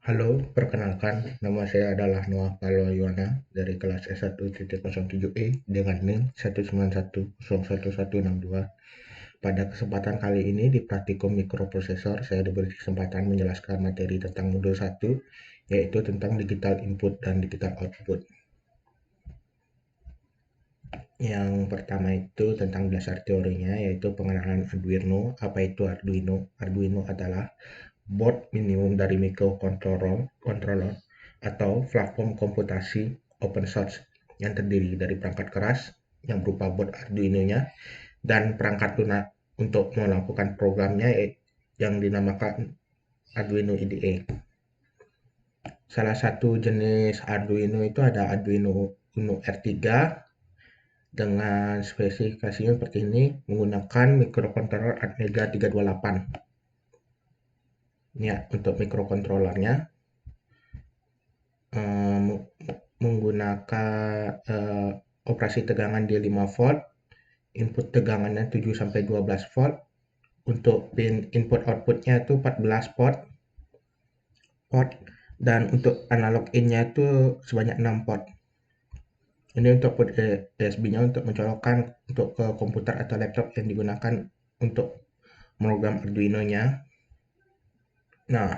Halo, perkenalkan, nama saya adalah Noah Paloywana dari kelas S1.07E dengan NIM 191011162. Pada kesempatan kali ini di praktikum mikroprosesor, saya diberi kesempatan menjelaskan materi tentang modul 1, yaitu tentang digital input dan digital output. Yang pertama itu tentang dasar teorinya, yaitu pengenalan Arduino. Apa itu Arduino? Arduino adalah board minimum dari microcontroller atau platform komputasi open source yang terdiri dari perangkat keras yang berupa board Arduino-nya dan perangkat lunak untuk melakukan programnya yang dinamakan Arduino IDE. Salah satu jenis Arduino itu ada Arduino Uno R3 dengan spesifikasinya seperti ini, menggunakan microcontroller Atmega 328. Ya, untuk mikrokontrolernya menggunakan operasi tegangan di 5 volt, input tegangannya 7 sampai 12 volt, untuk pin input outputnya itu 14 port dan untuk analog in-nya itu sebanyak 6 port. Ini untuk port USB-nya untuk mencolokkan untuk ke komputer atau laptop yang digunakan untuk program Arduino-nya. Nah,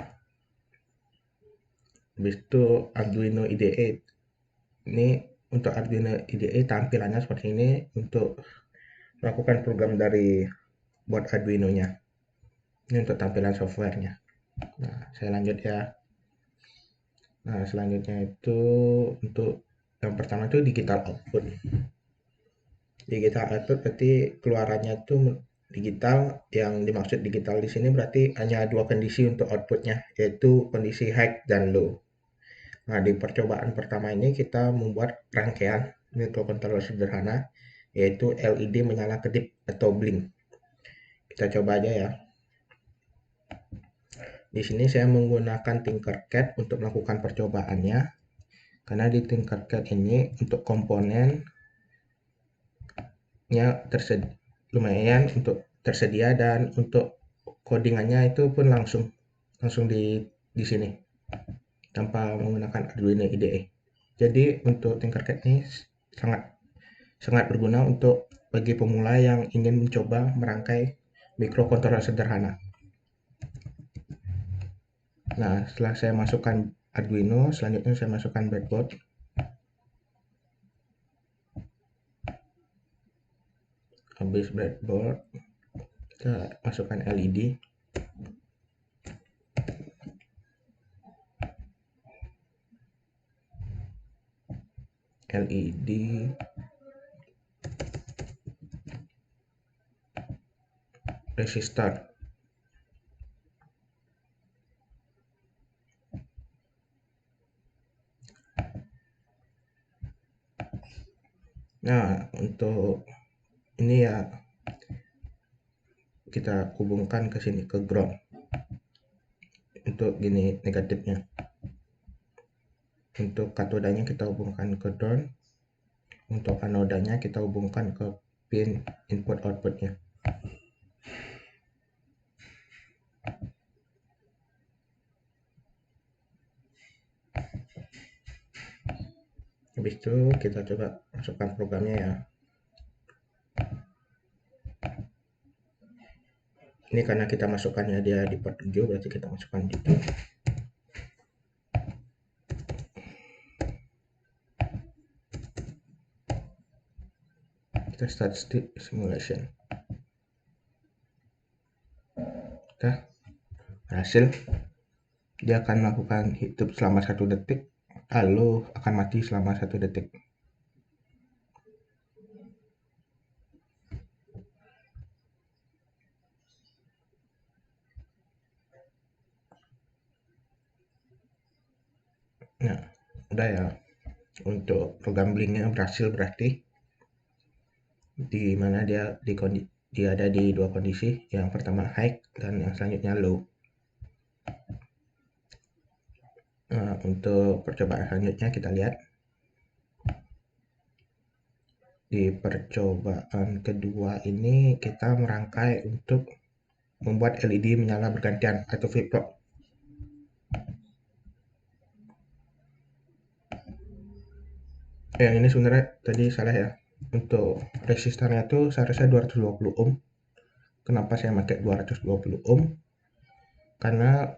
habis itu Arduino IDE. Ini untuk Arduino IDE tampilannya seperti ini untuk melakukan program dari buat Arduino-nya. Ini untuk tampilan softwarenya. Nah, saya lanjut ya. Nah, selanjutnya itu untuk yang pertama itu digital output. Digital output berarti keluarannya itu digital. Yang dimaksud digital di sini berarti hanya dua kondisi untuk outputnya, yaitu kondisi high dan low. Nah, di percobaan pertama ini kita membuat rangkaian microcontroller sederhana, yaitu LED menyala kedip atau blink. Kita coba aja ya. Di sini saya menggunakan Tinkercad untuk melakukan percobaannya. Karena di Tinkercad ini untuk komponennya lumayan untuk tersedia dan untuk codingannya itu pun langsung di sini tanpa menggunakan Arduino IDE. Jadi untuk Tinkercad ini sangat sangat berguna untuk bagi pemula yang ingin mencoba merangkai mikrokontroler sederhana. Nah, setelah saya masukkan Arduino, selanjutnya saya masukkan breadboard. Habis breadboard, kita masukkan LED. LED resistor. Nah, untuk ini ya kita hubungkan ke sini ke ground. Untuk gini negatifnya. Untuk katodanya kita hubungkan ke ground. Untuk anodanya kita hubungkan ke pin input outputnya. Habis itu kita coba masukkan programnya ya. Ini karena kita masukkannya dia di port 7, berarti kita masukkan di 7. Kita start simulation. Kita berhasil. Dia akan melakukan hidup selama 1 detik, lalu akan mati selama 1 detik. Nah, udah ya. Untuk program blinknya berhasil berarti di mana dia ada di dua kondisi, yang pertama high dan yang selanjutnya low. Nah, untuk percobaan selanjutnya kita lihat di percobaan kedua ini kita merangkai untuk membuat LED menyala bergantian atau flip-flop. Yang ini sebenarnya tadi salah ya. Untuk resistornya itu seharusnya 220 ohm. Kenapa saya pakai 220 ohm? Karena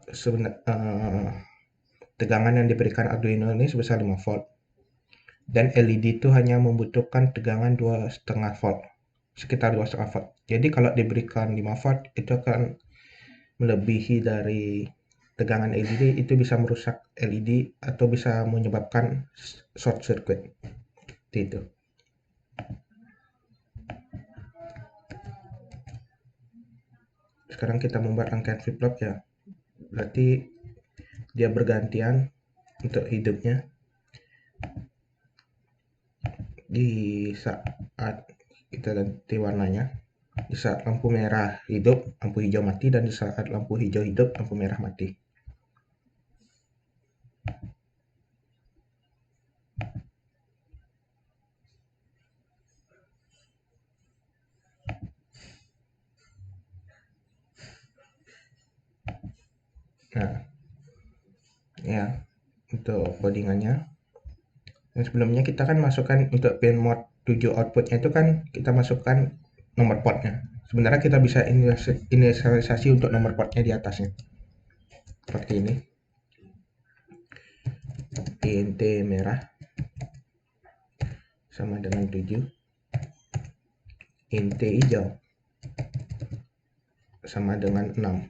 tegangan yang diberikan Arduino ini sebesar 5 volt. Dan LED itu hanya membutuhkan tegangan 2,5 volt. Sekitar 2,5 volt. Jadi kalau diberikan 5 volt itu akan melebihi dari tegangan LED, itu bisa merusak LED atau bisa menyebabkan short circuit. Itu. Sekarang kita membuat rangkaian flip-flop ya. Berarti dia bergantian untuk hidupnya. Di saat kita ganti warnanya, di saat lampu merah hidup, lampu hijau mati, dan di saat lampu hijau hidup, lampu merah mati. Nah, ya, untuk codingannya. Yang sebelumnya kita kan masukkan untuk pin mode 7 outputnya itu kan kita masukkan nomor portnya. Sebenarnya kita bisa inisialisasi untuk nomor portnya di atasnya. Seperti ini. Pin T merah sama dengan 7. Pin T hijau sama dengan 6.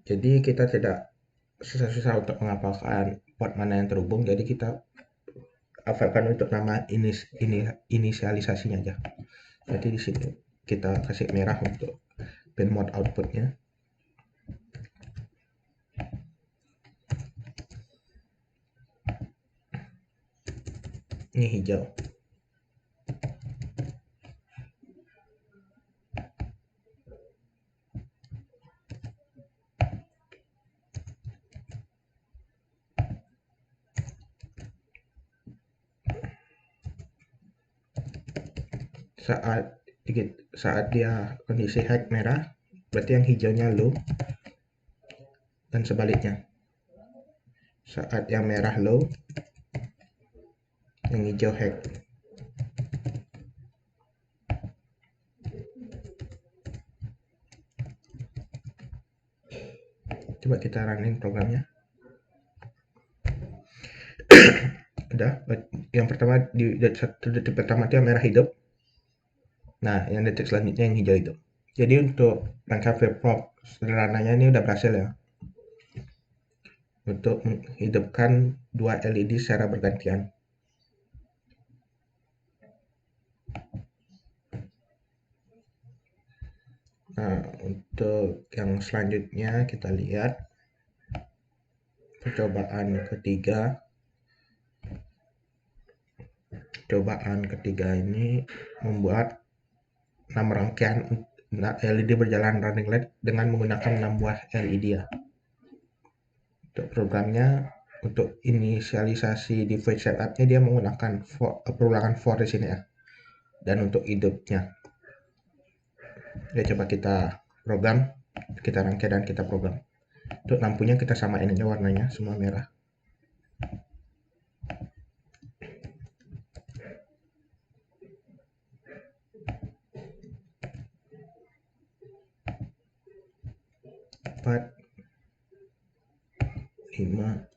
Jadi kita tidak susah-susah untuk menghafalkan port mana yang terhubung, jadi kita hafalkan untuk nama inisialisasinya aja. Jadi di sini kita kasih merah untuk pin mode outputnya. Ini hijau. Saat dia kondisi high merah, berarti yang hijaunya low, dan sebaliknya. Saat yang merah low, yang hijau high. Coba kita running programnya. Udah, yang pertama di detik pertama itu yang merah hidup. Nah, yang detik selanjutnya yang hijau hidup. Jadi untuk rangkaian flip-flop sederhananya ini udah berhasil ya. Untuk menghidupkan dua LED secara bergantian. Nah, untuk yang selanjutnya kita lihat percobaan ketiga. Cobaan ketiga ini membuat 6 rangkaian LED berjalan running light dengan menggunakan 6 buah LED ya. Untuk programnya, untuk inisialisasi device setupnya dia menggunakan perulangan for di sini ya. Dan untuk hidupnya, ya coba kita program, kita rangkai dan kita program. Untuk lampunya kita samain aja warnanya semua merah. Empat, 5,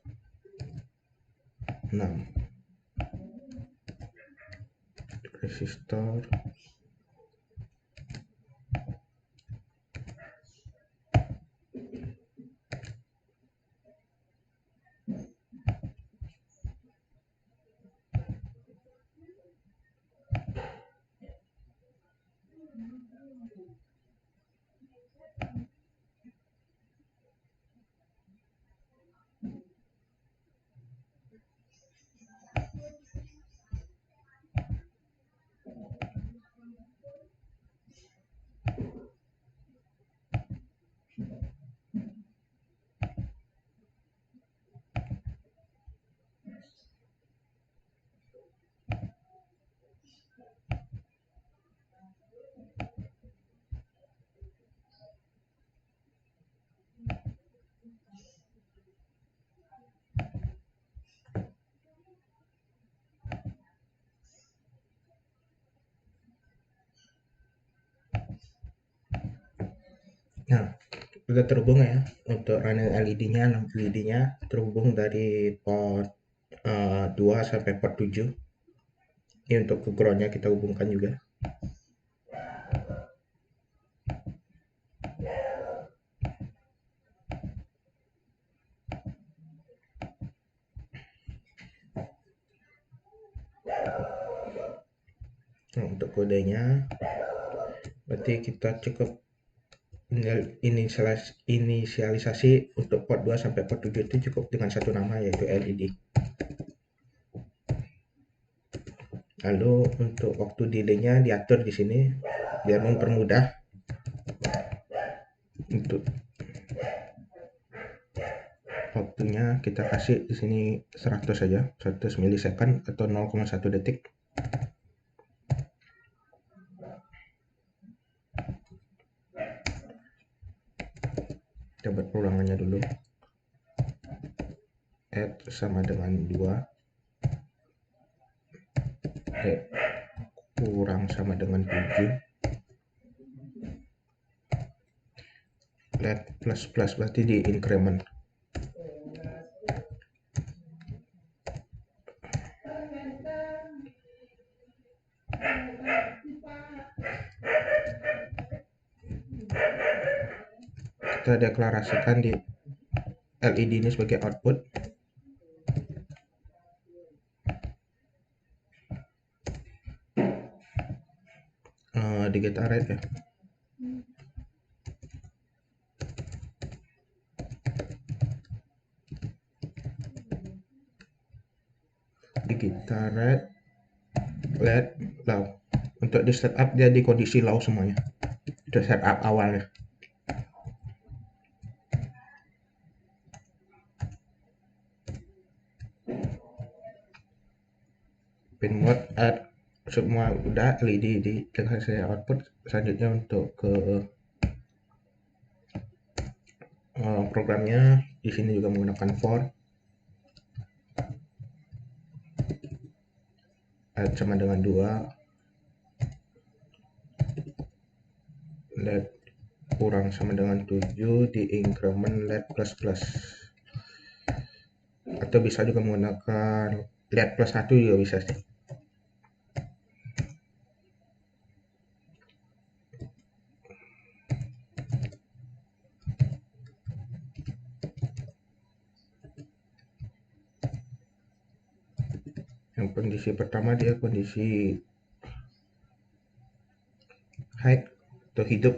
6. Resistor. Nah, sudah terhubung ya untuk running LED-nya, 6 LED-nya terhubung dari port 2 sampai port 7. Ini untuk ke ground-nya kita hubungkan juga. Nah, untuk kodenya berarti kita cukup inisialisasi untuk port 2 sampai port 7 itu cukup dengan satu nama, yaitu LED. Lalu untuk waktu delay-nya diatur di sini biar mempermudah. Untuk waktunya kita kasih di sini 100 saja, 100 milisecond atau 0,1 detik. Kita buat perulangannya dulu. Add sama dengan 2, kurang sama dengan 7, let plus plus berarti di increment. Kita deklarasikan di LED ini sebagai output. Di get array ya. Di get array let low. Untuk di setup dia di kondisi low semuanya. Itu setup awalnya. Pin mode add semua udah, LED di saya output. Selanjutnya untuk ke programnya di sini juga menggunakan for add sama dengan 2, let kurang sama dengan 7 di increment let plus plus, atau bisa juga menggunakan let plus 1 juga bisa sih. Yang kondisi pertama dia kondisi high atau hidup,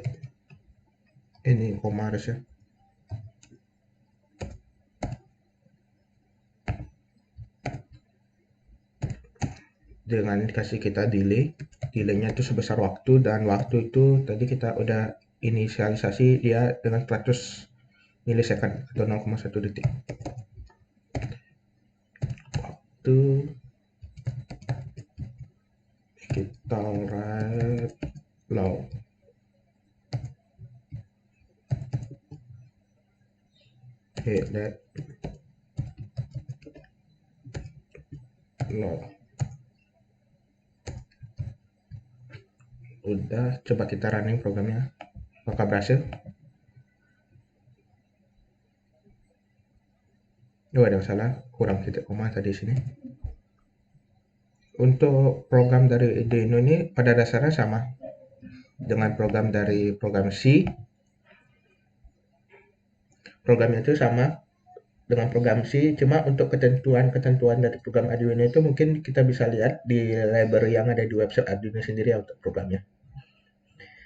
ini koma harusnya. Dengan dikasih kita delaynya itu sebesar waktu, dan waktu itu tadi kita udah inisialisasi dia dengan 100 milisecond atau 0,1 detik. Waktu kita write low. Oke, let low. Udah, coba kita running programnya. Apakah berhasil? Oh, ada masalah, kurang titik koma tadi sini. Untuk program dari Arduino ini pada dasarnya sama dengan program dari program C. Programnya itu sama dengan program C, cuma untuk ketentuan dari program Arduino itu mungkin kita bisa lihat di library yang ada di website Arduino sendiri ya untuk programnya.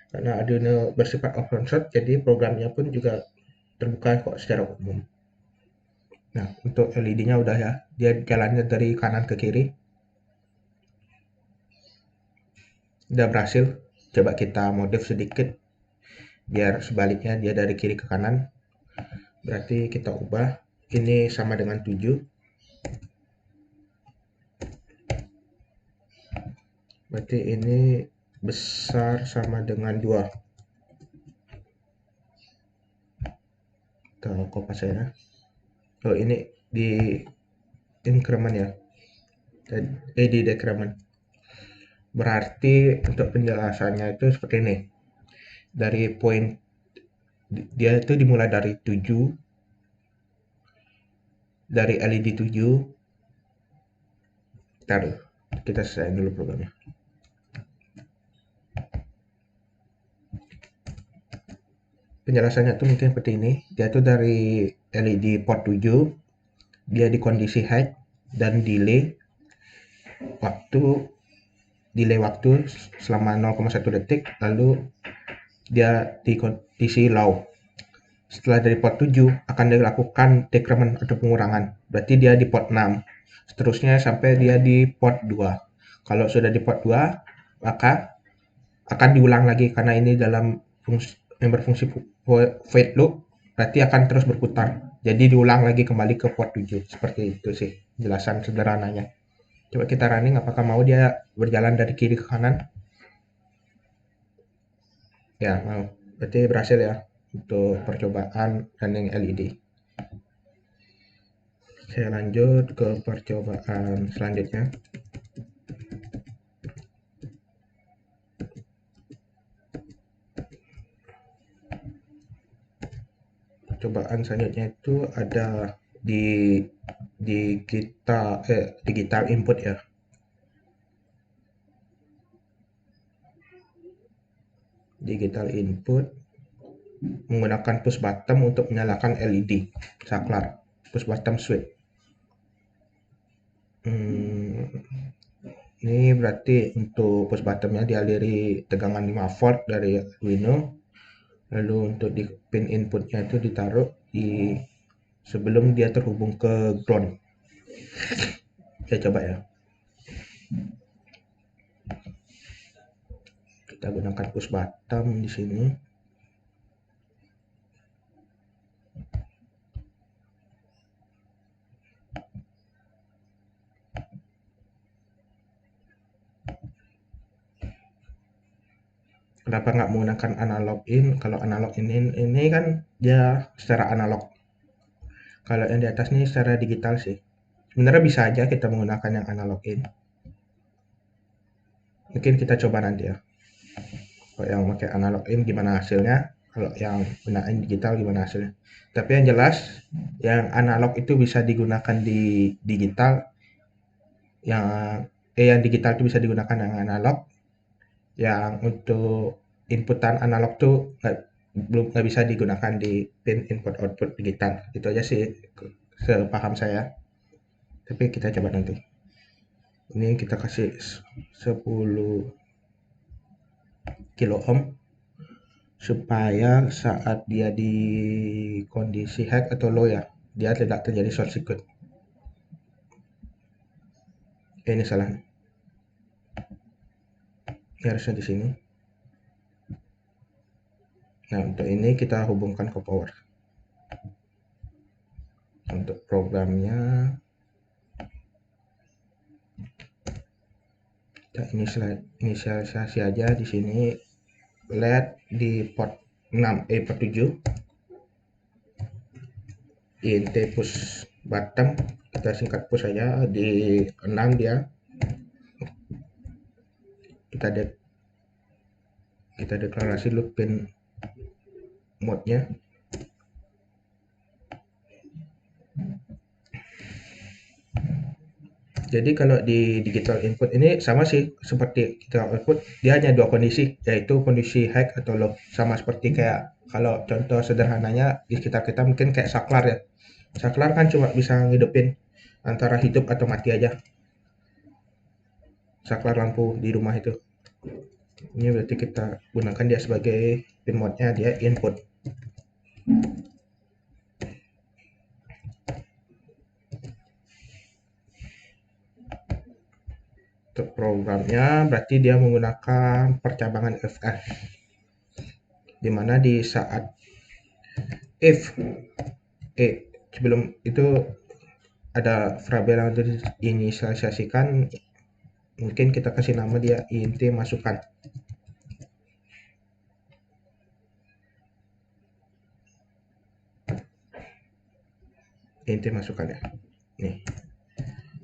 Karena Arduino bersifat open source, jadi programnya pun juga terbuka kok secara umum. Nah, untuk LED-nya udah ya, dia jalannya dari kanan ke kiri. Udah berhasil. Coba kita modif sedikit biar sebaliknya dia dari kiri ke kanan. Berarti kita ubah ini sama dengan 7. Berarti ini besar sama dengan 2. Kita copy saya. Oh, ini di increment ya. Di decrement. Berarti untuk penjelasannya itu seperti ini. Dari poin Dia itu dimulai dari 7, dari LED 7. Ntar kita selesai dulu programnya. Penjelasannya tuh mungkin seperti ini. Dia tuh dari LED port 7, dia di kondisi high dan waktu delay waktu selama 0,1 detik, lalu dia di kondisi low. Setelah dari port 7 akan dilakukan decrement atau pengurangan. Berarti dia di port 6. Seterusnya sampai dia di port 2. Kalau sudah di port 2, maka akan diulang lagi karena ini dalam berfungsi void loop, berarti akan terus berputar. Jadi diulang lagi kembali ke port 7. Seperti itu sih jelasan sederhananya. Coba kita running, apakah mau dia berjalan dari kiri ke kanan? Ya, mau. Berarti berhasil ya untuk percobaan running LED. Saya lanjut ke percobaan selanjutnya. Percobaan selanjutnya itu ada di digital input ya. Digital input menggunakan push button untuk menyalakan LED saklar, push button switch. Ini berarti untuk push buttonnya dialiri tegangan 5 volt dari Arduino, lalu untuk di pin inputnya itu ditaruh di sebelum dia terhubung ke ground. Saya coba ya. Kita gunakan push button di sini. Kenapa nggak menggunakan analog in? Kalau analog ini kan dia secara analog. Kalau yang di atas ini secara digital sih. Sebenarnya bisa aja kita menggunakan yang analog in. Mungkin kita coba nanti ya. Kalau yang pakai analog in gimana hasilnya? Kalau yang gunain digital gimana hasilnya? Tapi yang jelas, yang analog itu bisa digunakan di digital. Yang digital itu bisa digunakan yang analog. Yang untuk inputan analog tuh nggak bisa digunakan di pin input output digital. Itu aja sih sepaham saya. Tapi kita coba nanti. Ini kita kasih 10 kilo ohm supaya saat dia di kondisi high atau low ya, dia tidak terjadi short circuit. Ini salah. Ini harusnya di sini. Nah, untuk ini kita hubungkan ke power. Untuk programnya kita inisialisasi aja di sini LED di port 6 port 7. INT push button kita singkat push saja di 6 dia. Kita deklarasi loop pin mode-nya. Jadi kalau di digital input ini sama sih seperti digital output, dia hanya dua kondisi, yaitu kondisi high atau low. Sama seperti kayak kalau contoh sederhananya di sekitar kita mungkin kayak saklar ya. Saklar kan cuma bisa ngidupin antara hidup atau mati aja. Saklar lampu di rumah itu. Ini berarti kita gunakan dia sebagai pin mode-nya, dia input. Untuk programnya berarti dia menggunakan percabangan FF, dimana di saat if sebelum itu ada variabel yang diinisialisasikan, mungkin kita kasih nama dia int masukkan. Int masukkan ya. Nih,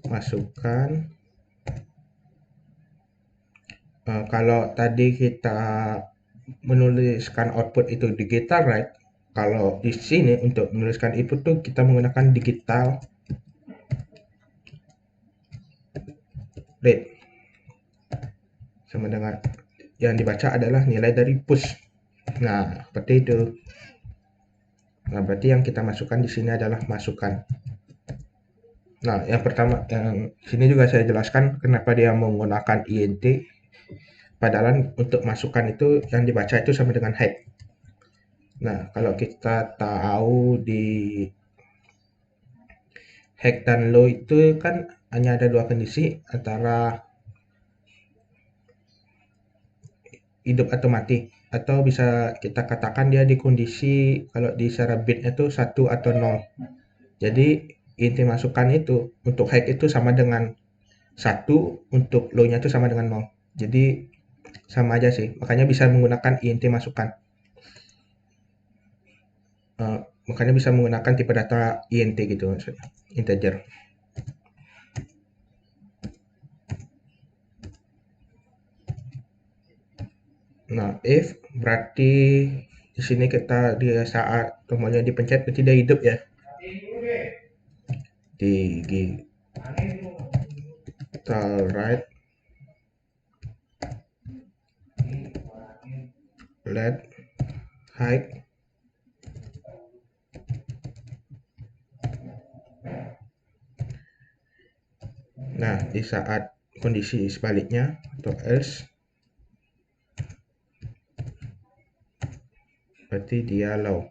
masukkan. Kalau tadi kita menuliskan output itu digital right, Kalau di sini untuk menuliskan input tuh kita menggunakan digital read, sama dengan yang dibaca adalah nilai dari push. Nah, seperti itu. Nah, berarti yang kita masukkan di sini adalah masukan. Nah, yang pertama, yang sini juga saya jelaskan kenapa dia menggunakan int. Padahal untuk masukan itu yang dibaca itu sama dengan head. Nah, kalau kita tahu di head dan low itu kan hanya ada dua kondisi antara hidup atau mati, atau bisa kita katakan dia di kondisi kalau di secara bitnya itu satu atau nol. Jadi inti masukan itu untuk high itu sama dengan satu, untuk low-nya itu sama dengan nol. Jadi sama aja sih. Makanya bisa menggunakan inti masukan. Eh, makanya bisa menggunakan tipe data int gitu maksudnya, integer. Nah, if berarti di sini kita di saat tombolnya dipencet berarti dia hidup ya. Digital right, let hide. Nah, di saat kondisi sebaliknya atau else berarti dia low.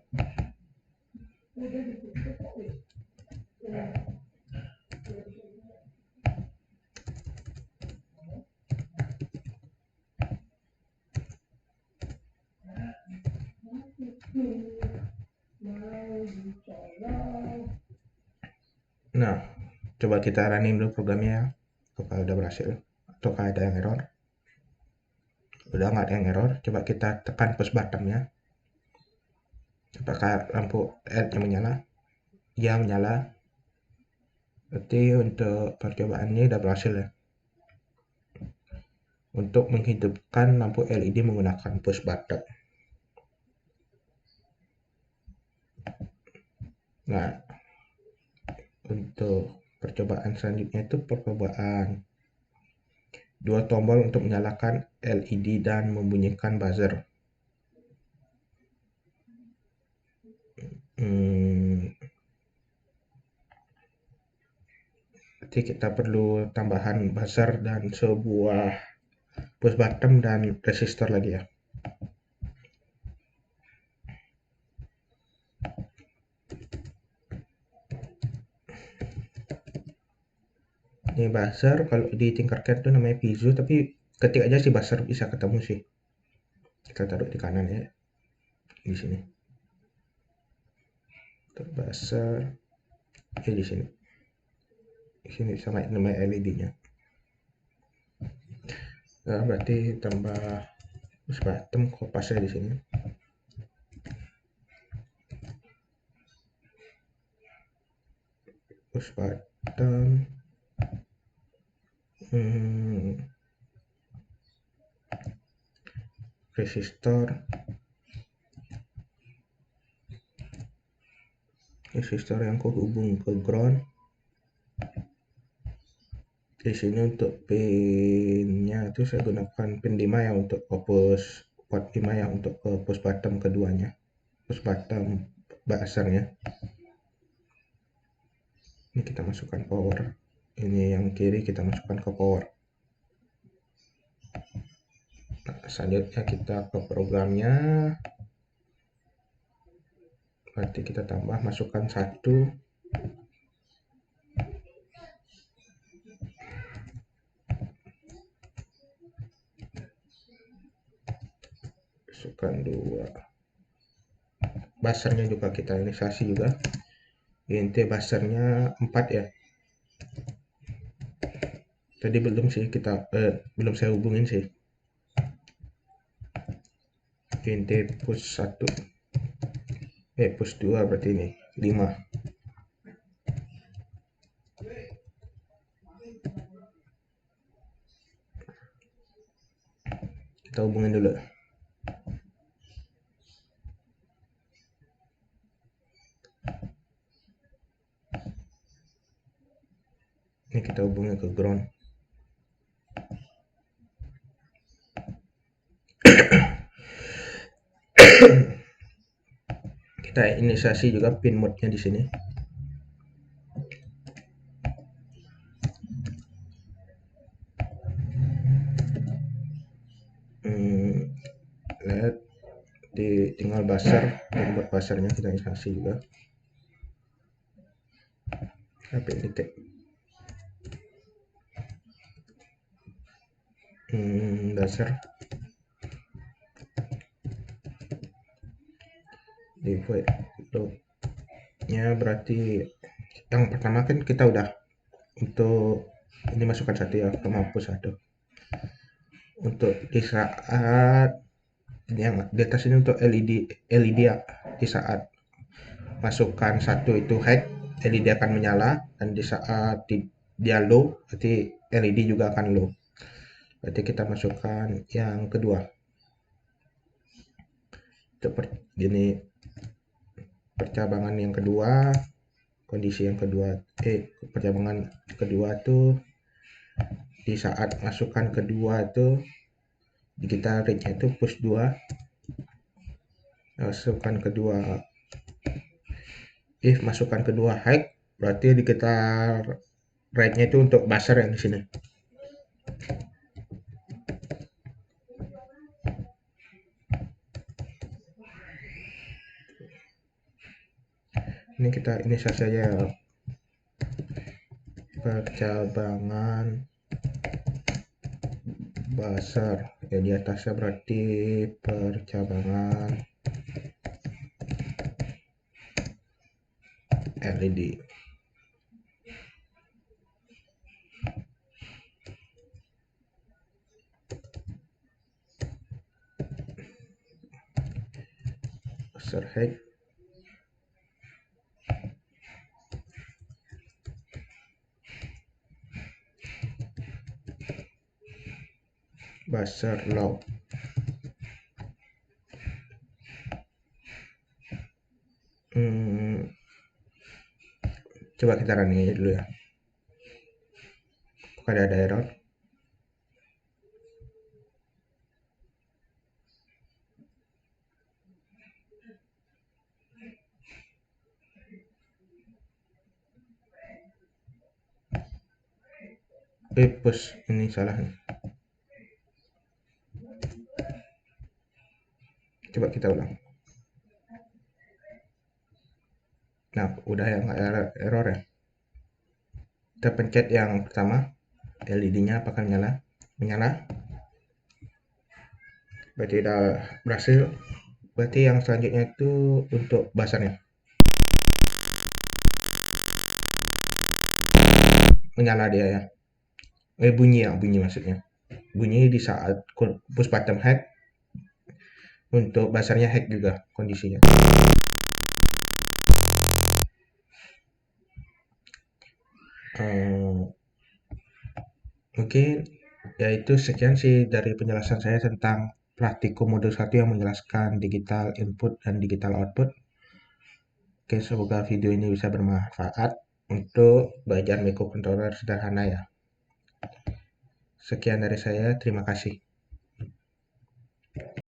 Nah, coba kita running dulu programnya, apakah udah berhasil ataukah ada yang error. Udah nggak ada yang error, coba kita tekan push button ya, apakah lampu LED nya menyala. Ya, menyala. Berarti untuk percobaan ini udah berhasil ya, untuk menghidupkan lampu LED menggunakan push button. Nah, untuk percobaan selanjutnya itu percobaan dua tombol untuk menyalakan LED dan membunyikan buzzer. Berarti kita perlu tambahan buzzer dan sebuah push button dan resistor lagi ya. Ini buzzer, kalau di Tinkercad itu namanya piezo, tapi ketik aja sih buzzer bisa ketemu sih. Kita taruh di kanan ya, di sini. Buzzer, di sini. Di sini sama namanya LED-nya. Nah, berarti tambah push button kopasnya di sini. Push button. Resistor. Resistor yang kehubung ke ground. Di sini untuk pinnya itu saya gunakan pin 5 ya untuk push port 5 ya untuk push button keduanya, push button buzzernya. Ini kita masukkan power, ini yang kiri kita masukkan ke power. Nah, selanjutnya kita ke programnya, berarti kita tambah masukkan satu, masukkan dua, buzzernya juga kita inisiasi juga, int buzzernya 4 ya. Tadi belum sih kita belum saya hubungin sih. Int push 1 push 2 berarti ini 5. Kita hubungin dulu. Ini kita hubungi ke ground. Kita inisiasi juga pin mode-nya di sini. Lihat tinggal buzzer, dan buat buzzernya kita inisiasi juga. Tapi ini buzzer di void loop-nya berarti yang pertama kan kita udah untuk ini masukkan satu ya, kita hapus satu. Untuk di saat yang di atas ini untuk LED ya, di saat masukkan satu itu high, LED akan menyala, dan di saat dia low berarti LED juga akan low. Berarti kita masukkan yang kedua. Gini percabangan yang kedua, kondisi yang kedua, percabangan kedua tuh di saat masukkan kedua tuh kita rate-nya itu push 2, masukkan kedua, masukkan kedua high berarti di kita rate-nya itu untuk buzzer yang di sini. Ini kita inisiasi saja percabangan buzzer ya, di atasnya berarti percabangan LED. Buzzer height, buzzer low. Coba kita running dulu ya. Apakah ada error? Push ini salah nih. Coba kita ulang. Nah, udah ya, nggak error ya. Kita pencet yang pertama, LED-nya apakah menyala? Menyala. Berarti udah berhasil. Berarti yang selanjutnya itu untuk buzzernya. Menyala dia ya. Bunyi ya, bunyi maksudnya. Bunyi di saat push button hack. Untuk buzzernya hack juga kondisinya. Mungkin ya itu sekian sih dari penjelasan saya tentang Praktikum Modul 1 yang menjelaskan digital input dan digital output. Oke, semoga video ini bisa bermanfaat untuk belajar microcontroller sederhana ya. Sekian dari saya, terima kasih.